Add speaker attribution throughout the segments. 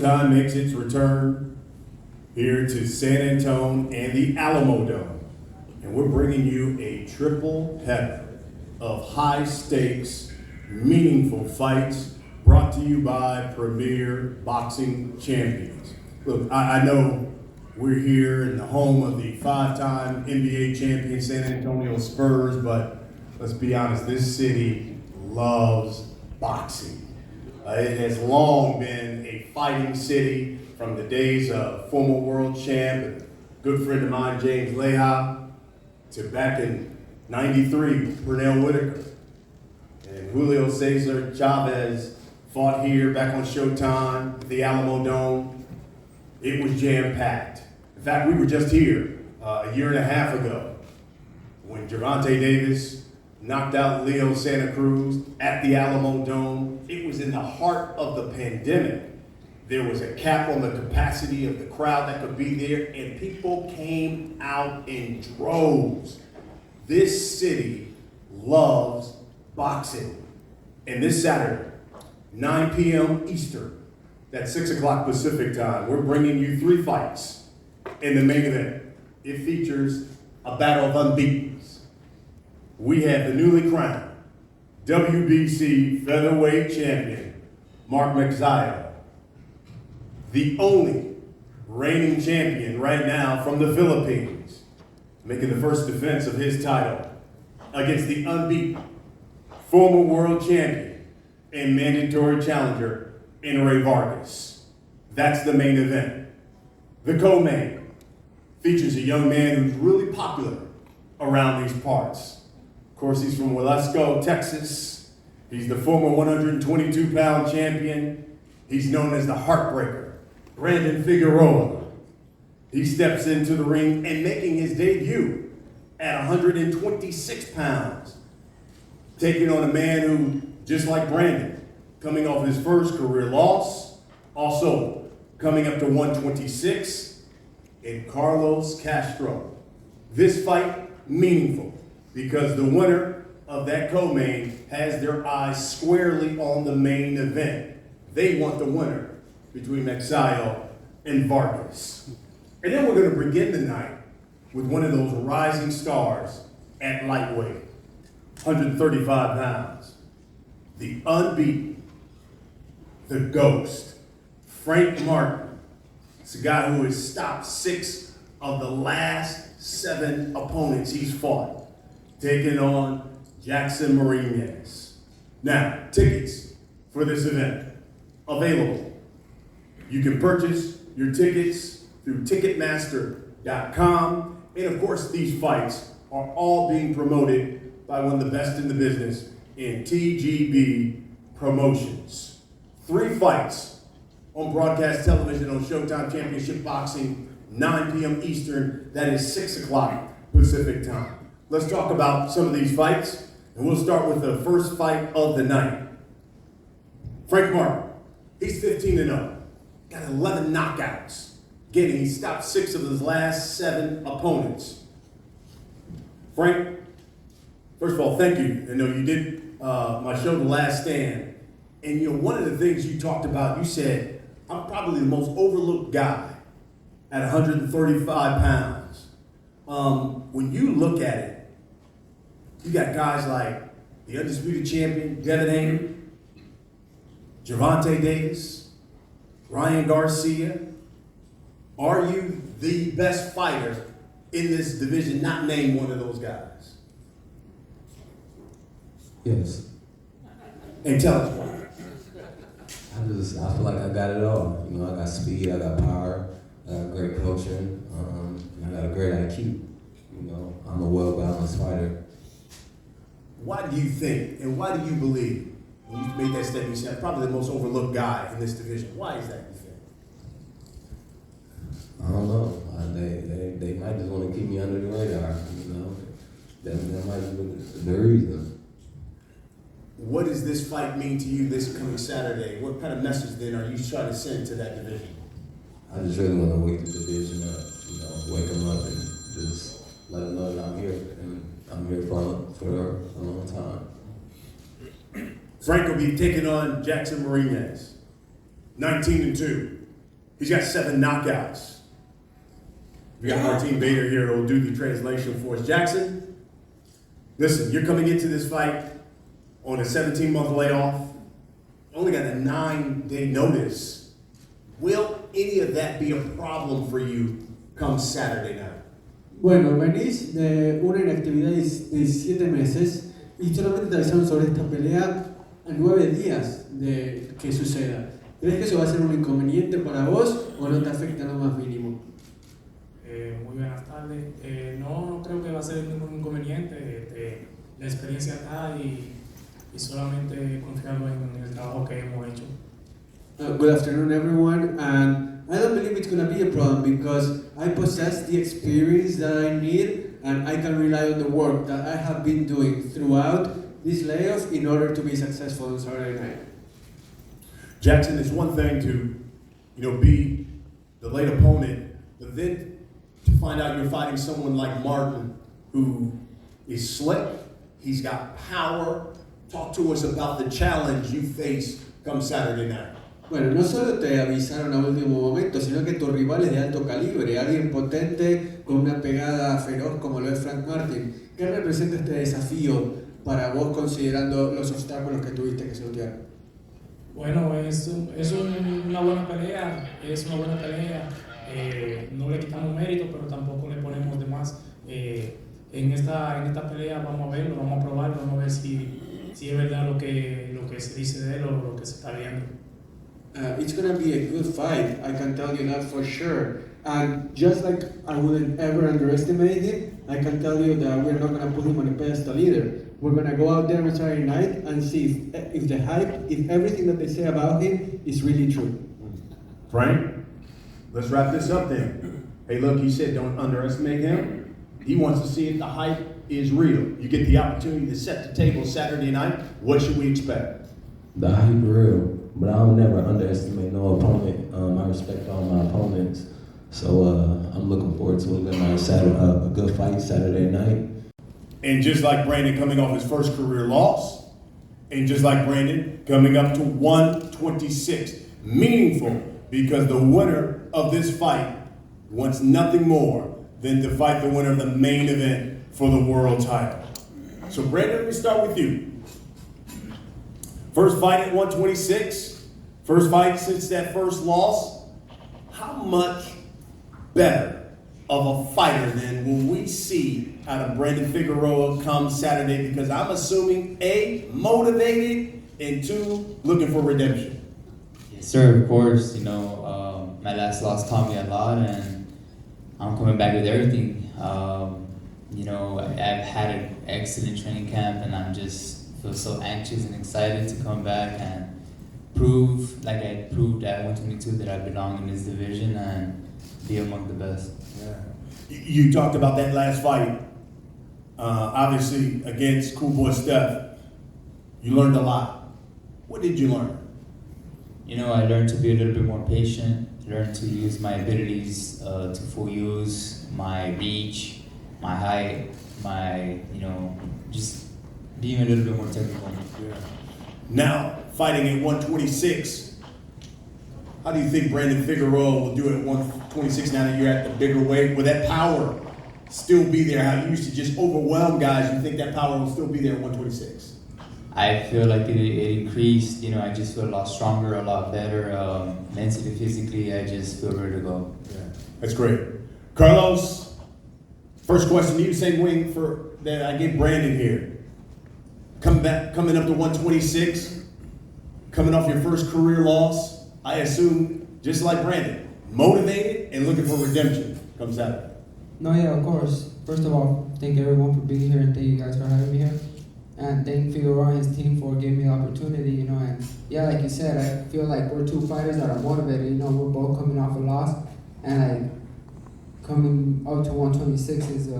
Speaker 1: Showtime makes its return here to San Antonio and the Alamo Dome. And we're bringing you a triple header of high stakes, meaningful fights brought to you by Premier Boxing Champions. Look, I know we're here in the home of the five-time NBA champion San Antonio Spurs, but let's be honest, this city loves boxing. It has long been a fighting city from the days of former world champ and good friend of mine, James Leha, to back in '93, Pernell Whitaker. And Julio Cesar Chavez fought here back on Showtime at the Alamo Dome. It was jam-packed. In fact, we were just here a year and a half ago when Gervonta Davis knocked out Leo Santa Cruz at the Alamo Dome. It was in the heart of the pandemic. There was a cap on the capacity of the crowd that could be there, and people came out in droves. This city loves boxing. And this Saturday, 9 p.m. Eastern, that's 6 o'clock Pacific time, we're bringing you 3 fights in the main event. It features a battle of unbeatens. We have the newly crowned WBC featherweight champion, Mark Magsayo, the only reigning champion right now from the Philippines, making the first defense of his title against the unbeaten former world champion and mandatory challenger, Vargas. That's the main event. The co-main features a young man who's really popular around these parts. Of course, he's from Wilesco, Texas. He's the former 122-pound champion. He's known as the Heartbreaker, Brandon Figueroa. He steps into the ring and making his debut at 126 pounds, taking on a man who, just like Brandon, coming off his first career loss, also coming up to 126, in Carlos Castro. This fight, meaningful, because the winner of that co-main has their eyes squarely on the main event. They want the winner between Magsayo and Vargas. And then we're going to begin the night with one of those rising stars at lightweight, 135 pounds. The unbeaten, the ghost, Frank Martin. It's a guy who has stopped 6 of the last 7 opponents he's fought, taking on Jackson Marinez. Now, tickets for this event available. You can purchase your tickets through Ticketmaster.com. And of course, these fights are all being promoted by one of the best in the business in TGB Promotions. 3 fights on broadcast television on Showtime Championship Boxing, 9 p.m. Eastern. That is 6 o'clock Pacific time. Let's talk about some of these fights, and we'll start with the first fight of the night. Frank Martin, he's 15-0, got 11 knockouts. Again, he stopped 6 of his last 7 opponents. Frank, first of all, thank you. I know you did my show, The Last Stand, and one of the things you talked about, you said, I'm probably the most overlooked guy at 135 pounds. When you look at it, you got guys like the undisputed champion, Devin Haney, Gervonta Davis, Ryan Garcia. Are you the best fighter in this division? Not name one of those guys.
Speaker 2: Yes.
Speaker 1: And tell us why.
Speaker 2: I feel like I got it all. I got speed, I got power, I got great coaching, I got a great IQ. I'm a well-balanced fighter.
Speaker 1: Why do you think, and why do you believe, when you made that statement, you said, I'm probably the most overlooked guy in this division? Why is that, you think?
Speaker 2: I don't know. They might just want to keep me under the radar, That might be the reason.
Speaker 1: What does this fight mean to you this coming Saturday? What kind of message then are you trying to send to that division?
Speaker 2: I just really want to wake the division up, wake them up and just let them know that I'm here, and I'm here for a long time.
Speaker 1: Frank will be taking on Jackson Marinez, 19-2. He's got 7 knockouts. We got Martin Bader here who will do the translation for us. Jackson, listen, you're coming into this fight on a 17-month layoff. Only got a 9-day notice. Will any of that be a problem for you come Saturday night?
Speaker 3: Bueno, venís de una inactividad de 7 meses y solamente te avisaron sobre esta pelea a 9 días de que suceda. ¿Crees que eso va a ser un inconveniente para vos o no te afecta en lo más mínimo?
Speaker 4: Muy buenas tardes. No creo que va a ser ningún inconveniente. La experiencia está y solamente confiando en el trabajo que hemos hecho.
Speaker 3: Good afternoon, everyone. And I don't believe it's going to be a problem because I possess the experience that I need and I can rely on the work that I have been doing throughout this layoff in order to be successful on Saturday night.
Speaker 1: Jackson, it's one thing to, be the late opponent, but then to find out you're fighting someone like Martin, who is slick, he's got power. Talk to us about the challenge you face come Saturday night.
Speaker 3: Bueno, no solo te avisaron a último momento, sino que tu rival es de alto calibre, alguien potente con una pegada feroz como lo es Frank Martin. ¿Qué representa este desafío para vos considerando los obstáculos que tuviste que sortear?
Speaker 4: Bueno, es una buena pelea, no le quitamos mérito, pero tampoco le ponemos de más. En esta pelea vamos a verlo, vamos a probarlo, vamos a ver si es verdad lo que se dice de él o lo que se está viendo.
Speaker 3: It's going to be a good fight, I can tell you that for sure. And just like I wouldn't ever underestimate him, I can tell you that we're not going to put him on a pedestal either. We're going to go out there on Saturday night and see if the hype, if everything that they say about him is really true.
Speaker 1: Frank, let's wrap this up then. Hey, look, he said don't underestimate him. He wants to see if the hype is real. You get the opportunity to set the table Saturday night. What should we expect?
Speaker 2: The hype real, but I'll never underestimate no opponent. I respect all my opponents. So I'm looking forward to a good night, a good fight Saturday night.
Speaker 1: And just like Brandon coming off his first career loss, and just like Brandon coming up to 126, meaningful because the winner of this fight wants nothing more than to fight the winner of the main event for the world title. So Brandon, let me start with you. First fight at 126, first fight since that first loss. How much better of a fighter then will we see out of Brandon Figueroa come Saturday? Because I'm assuming A, motivated, and 2, looking for redemption.
Speaker 5: Yes, sir, of course. My last loss taught me a lot, and I'm coming back with everything. I've had an excellent training camp, and I'm just feel so anxious and excited to come back and prove, like I proved at 122, that I belong in this division and be among the best.
Speaker 1: Yeah. You talked about that last fight, obviously against Cool Boy Steph. You learned a lot. What did you learn?
Speaker 5: I learned to be a little bit more patient, learned to use my abilities to full use, my reach, my height, just being a little bit more technical.
Speaker 1: Yeah. Now, fighting at 126, how do you think Brandon Figueroa will do at 126 now that you're at the bigger weight? Will that power still be there? How you used to just overwhelm guys, you think that power will still be there at 126?
Speaker 5: I feel like it increased. I just feel a lot stronger, a lot better. Mentally, physically, I just feel ready to go.
Speaker 1: Yeah, that's great. Carlos, first question to you, same wing that I gave Brandon here. Coming up to 126, coming off your first career loss, I assume, just like Brandon, motivated and looking for redemption comes Saturday.
Speaker 6: No, yeah, of course. First of all, thank everyone for being here and thank you guys for having me here. And thank Figueroa and his team for giving me the opportunity, and yeah, like you said, I feel like we're two fighters that are motivated, we're both coming off a loss, and coming up to 126 is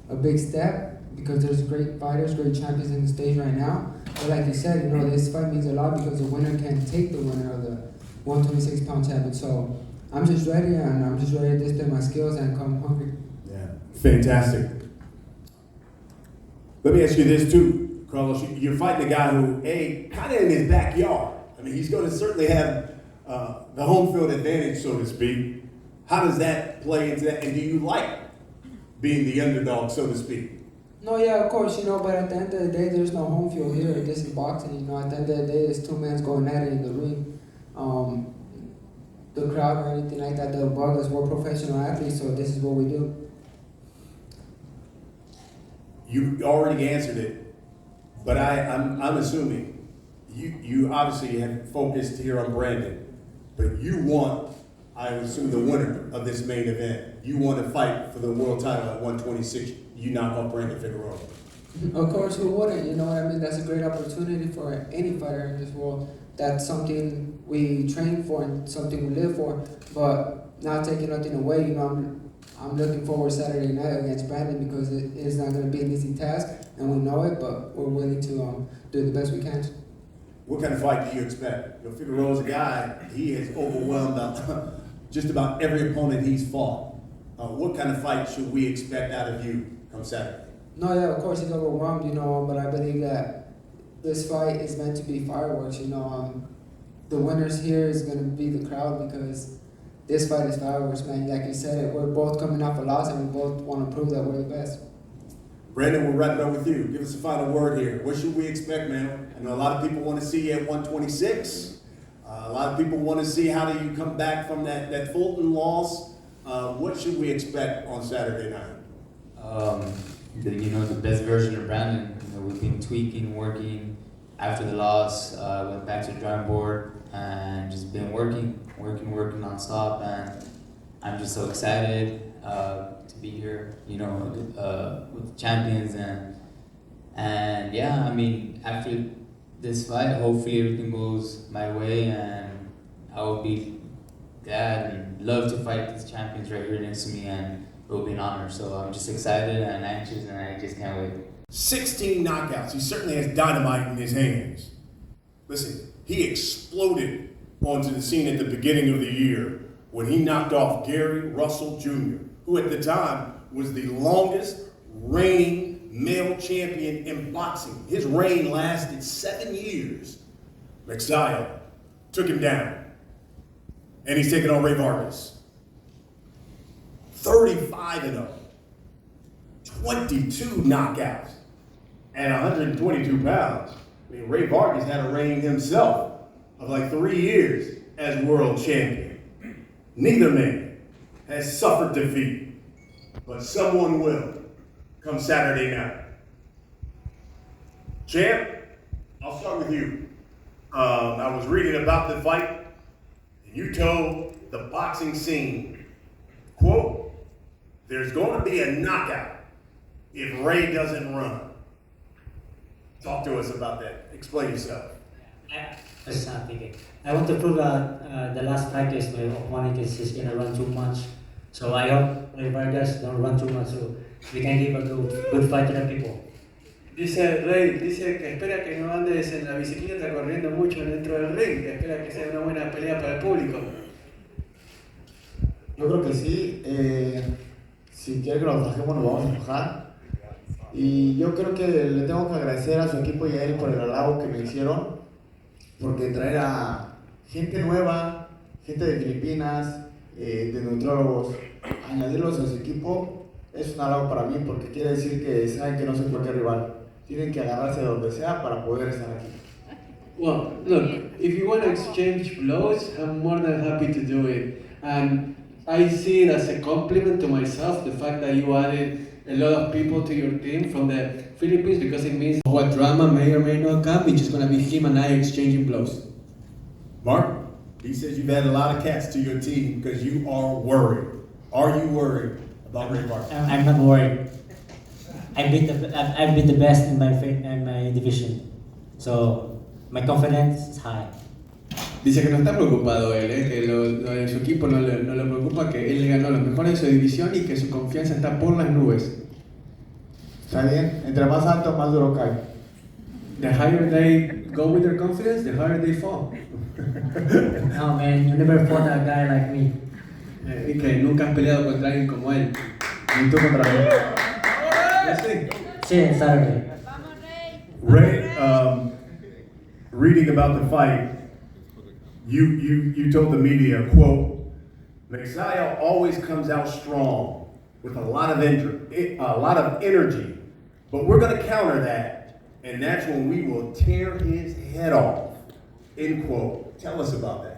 Speaker 6: a big step because there's great fighters, great champions in the stage right now. But like you said, this fight means a lot because the winner can take the winner of the 126-pound champion. So I'm just ready, and I'm just ready to display my skills and come hungry.
Speaker 1: Yeah, fantastic. Let me ask you this too, Carlos. You're fighting a guy who, kind of in his backyard. I mean, he's going to certainly have the home field advantage, so to speak. How does that play into that? And do you like being the underdog, so to speak?
Speaker 6: No, yeah, of course, but at the end of the day, there's no home field here. This is boxing, At the end of the day, there's two men going at it in the ring. The crowd or anything like that, they'll bug us. We're professional athletes, so this is what we do.
Speaker 1: You already answered it, but I'm assuming you obviously have focused here on Brandon, but you want, I assume, the winner of this main event. You want to fight for the world title at 126. You knock off Brandon Figueroa.
Speaker 6: Of course, who wouldn't? You know what I mean? That's a great opportunity for any fighter in this world. That's something we train for and something we live for. But not taking nothing away, I'm looking forward Saturday night against Brandon because it is not going to be an easy task, and we know it. But we're willing to do the best we can.
Speaker 1: What kind of fight do you expect? Figueroa's a guy. He has overwhelmed just about every opponent he's fought. What kind of fight should we expect out of you come Saturday?
Speaker 6: No, yeah, of course he's overwhelmed, but I believe that this fight is meant to be fireworks, The winners here is going to be the crowd because this fight is fireworks, man. Like you said, we're both coming off a loss and we both want to prove that we're the best.
Speaker 1: Brandon, we'll wrap it up with you. Give us a final word here. What should we expect, man? I know a lot of people want to see you at 126. A lot of people want to see how do you come back from that Fulton loss. What should we expect on Saturday night?
Speaker 5: The best version of Brandon. We've been tweaking, working after the loss. Went back to the drawing board and just been working nonstop. And I'm just so excited to be here. With champions and yeah. After this fight, hopefully everything goes my way, and I will be glad and love to fight these champions right here next to me, and it will be an honor. So I'm just excited and anxious, and I just can't wait.
Speaker 1: 16 knockouts. He certainly has dynamite in his hands. Listen, he exploded onto the scene at the beginning of the year when he knocked off Gary Russell Jr., who at the time was the longest reigning male champion in boxing. His reign lasted 7 years. Magsayo took him down. And he's taking on Ray Vargas. 35-0. 22 knockouts. At 122 pounds. Ray Vargas had a reign himself of like 3 years as world champion. Neither man has suffered defeat, but someone will come Saturday night. Champ, I'll start with you. I was reading about the fight, and you told the boxing scene, quote, "There's going to be a knockout if Ray doesn't run." Talk to us about that. Explain yourself.
Speaker 7: I want to prove that the last practice my opponent is going to run too much. So I hope Ray Vargas don't run too much so we can give a good fight to the people.
Speaker 3: Dice Rey, que espera que no andes en la bicicleta corriendo mucho dentro del ring, que espera que sea una buena pelea para el público.
Speaker 8: Yo creo que sí. Si quiere que nos bajemos, nos vamos a bajar. Y yo creo que le tengo que agradecer a su equipo y a él por el halago que me hicieron, porque traer a gente nueva, gente de Filipinas, de nutrólogos, añadirlos a su equipo es un halago para mí, porque quiere decir que saben que no soy cualquier rival. Tienen que agarrarse de donde sea para poder estar aquí.
Speaker 3: Well, look, if you want to exchange blows, I'm more than happy to do it. And I see it as a compliment to myself, the fact that you added a lot of people to your team from the Philippines, because it means what drama may or may not come, it's just going to be him and I exchanging blows.
Speaker 1: Mark, he says you've added a lot of cats to your team because you are worried. Are you worried about Ray Vargas?
Speaker 7: I'm not worried. I've been the best in my division. So my confidence is high.
Speaker 3: Dice que no está preocupado él, que lo de su equipo no le preocupa, que él ganó los mejores de su división y que su confianza está por las nubes.
Speaker 8: ¿Está bien? Entre más alto, más duro cae.
Speaker 3: The higher they go with their confidence, the harder they fall.
Speaker 7: No man, you never fought a guy like me.
Speaker 3: Y que nunca has peleado contra alguien como él.
Speaker 8: Y tú contra mí.
Speaker 7: Sí, Saturday.
Speaker 1: Ray, reading about the fight, You told the media, quote, Magsayo always comes out strong with a lot of energy, but we're going to counter that, and that's when we will tear his head off, end quote. Tell us about that.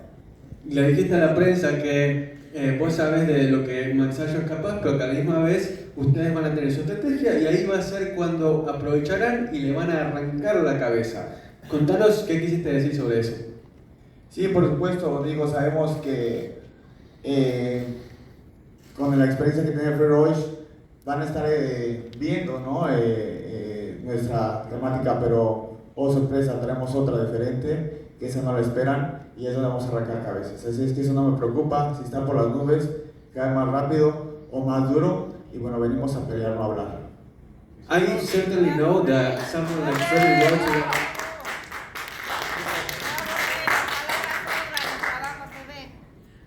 Speaker 3: Le dijiste a la prensa que vos sabés de lo que Magsayo es capaz, pero que a la misma vez ustedes van a tener su estrategia y ahí va a ser cuando aprovecharán y le van a arrancar la cabeza. Contanos qué quisiste decir sobre eso.
Speaker 8: Sí, por supuesto, digo, sabemos que con la experiencia que tiene Figueroa van a estar viendo, ¿no? Nuestra temática, pero oh sorpresa, tenemos otra diferente, que esa no la esperan y eso le vamos a arrancar cabezas. Así es que eso no me preocupa, si está por las nubes, cae más rápido o más duro y bueno, venimos a pelear, no a hablar.
Speaker 3: I certainly know that someone like Figueroa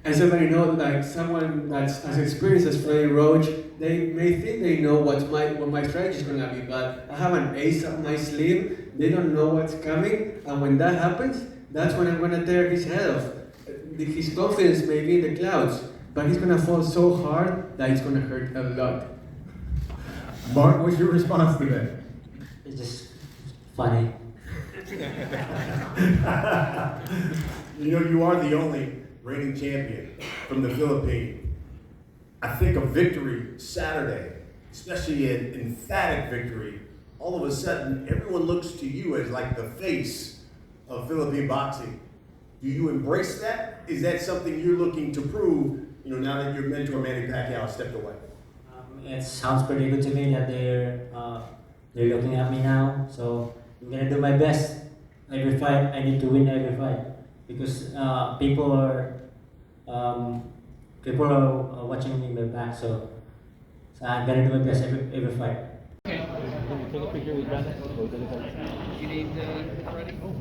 Speaker 3: I certainly know like someone that's as experienced as Freddie Roach, they may think they know what my strategy is gonna be, but I have an ace up my sleeve. They don't know what's coming, and when that happens, that's when I'm gonna tear his head off. His confidence may be in the clouds, but he's gonna fall so hard that it's gonna hurt a lot.
Speaker 1: Mark, what's your response to that?
Speaker 7: It's just funny.
Speaker 1: You know, you are the only reigning champion from the Philippines. I think a victory Saturday, especially an emphatic victory, all of a sudden everyone looks to you as like the face of Philippine boxing. Do you embrace that? Is that something you're looking to prove, you know, now that your mentor Manny Pacquiao stepped away?
Speaker 7: It sounds pretty good to me that they're looking at me now. So I'm gonna do my best. Every fight, I need to win every fight because people are watching me in my back. So I'm gonna do my best every fight.
Speaker 9: Can you take a picture with Brandon? You need ready? Oh.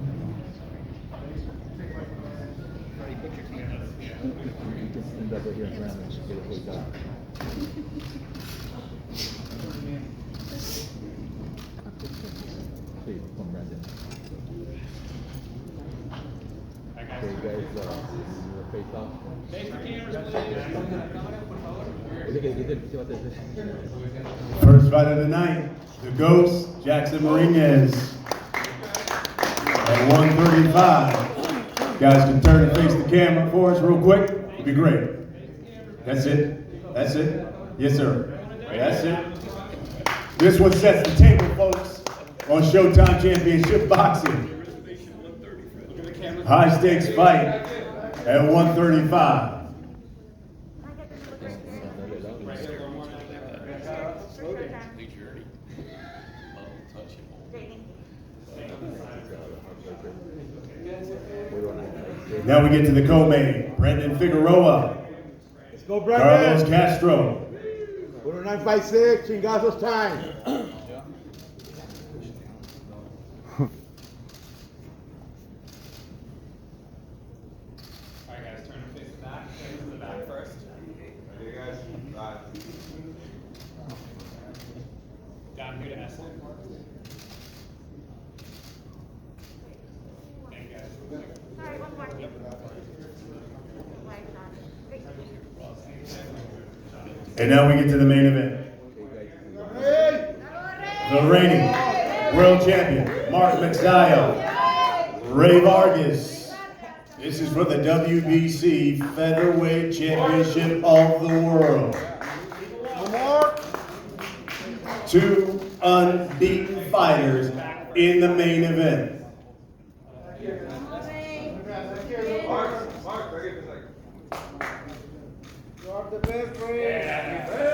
Speaker 1: First fight of the night, the Ghost, Jackson Marinez. At 135. Guys can turn and face the camera for us real quick. It'd be great. That's it. That's it. Yes, sir. That's it. This one sets the table, folks, on Showtime Championship Boxing. High stakes fight at 135. Now we get to the co-main. Brendan Figueroa.
Speaker 10: Let's go, Brendan.
Speaker 1: Carlos Castro.
Speaker 10: 956, chingazos time.
Speaker 11: Alright guys, turn to face the back. Face the back first. Okay guys, bye. Down here to Esslin. Thank you guys.
Speaker 12: Sorry, one more.
Speaker 1: And now we get to the main event. The reigning world champion, Mark Magsayo, Ray Vargas. This is for the WBC Featherweight Championship of the World. Two unbeaten fighters in the main event.
Speaker 10: You are the best, Ray.